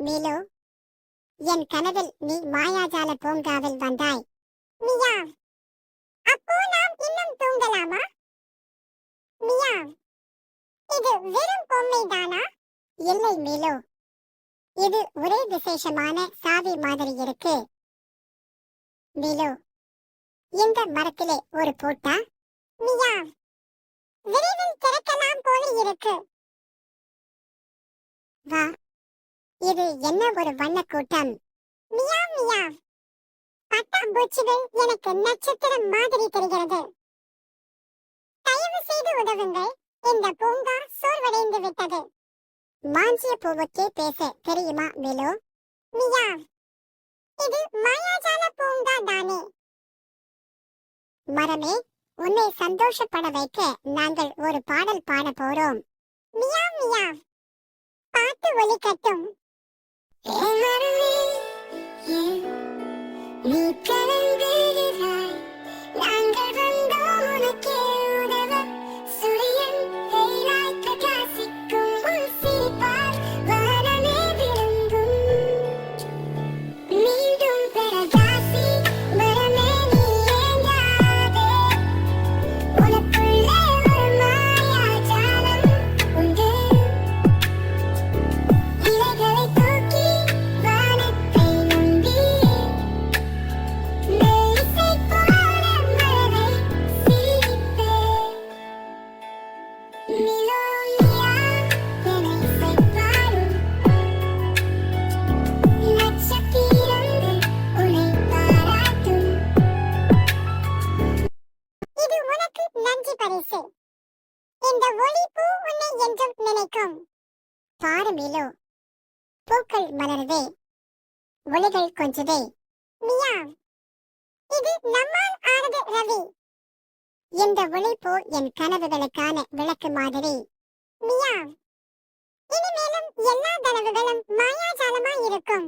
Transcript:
Meal, என் கனவில் நீ மாயாஜால பூங்காவில் வந்தாய். மியாவ். அப்போ நாம் இன்னும் தூங்கலாமா? மியாவ். இது வெறும் பொம்மைதானா? இல்லை மீலு, இது ஒரே விசேஷமான சாவி மாதிரி இருக்கு. மீலு, இந்த மரத்திலே ஒரு பூட்டா? மியாவ். விரைவில் திறக்கலாம் போல இருக்கு. வா, இது என்ன ஒரு வண்ண கூட்டம். Meow meow. பட்டாம்பூச்சிகள் எனக்கு நட்சத்திரம் மாதிரி தெரிகிறது. தயவு செய்து உதவுங்கள், இந்த பூங்கா சோர்வடைந்து விட்டது. மாஞ்சிய பூவுக்கே பேச தெரியுமா மீலு? மியாவ். இது மாயாஜால பூங்கா தானே? மரமே, உன்னை சந்தோஷப்பட வைக்க நாங்கள் ஒரு பாடல் பாட போறோம். Meow meow. பாட்டு ஒலிக்கட்டும். நீ கலங்குகிறாய், நாங்கள் வந்தோம் உனக்கே உதவ. சூரியன் வெயிலாய் பிரகாசிக்கும், உன் சிரிப்பால் வானமே விளங்கும். மீண்டும் பிரகாசி, மரமே நீ ஏங்காதே. உனக்குள்ளே ஒரு மாயாஜாலம் உண்டு. இலைகளை தூக்கி வானத்தை நம்பி, மெல்லிசை போல மழலை சிரிப்பே. மிலோனியா என இசை பாடும் நட்சத்திரங்கள் உன்னை பாராட்டும். இது உனக்கு நன்றி பரிசு. இந்த ஒளி பூ உன்னை என்றும் நினைக்கும். பாரு மீலு, பூக்கள் மலருதே, ஒளிகள் கொஞ்சுதே. மியாவ். இது நம்மால் ஆனது ரவி. இந்த ஒளிப்பூ என் கனவுகளுக்கான விளக்கு மாதிரி. மியாவ். இனிமேலும் எல்லா கனவுகளும் மாயாஜாலமாய் இருக்கும்.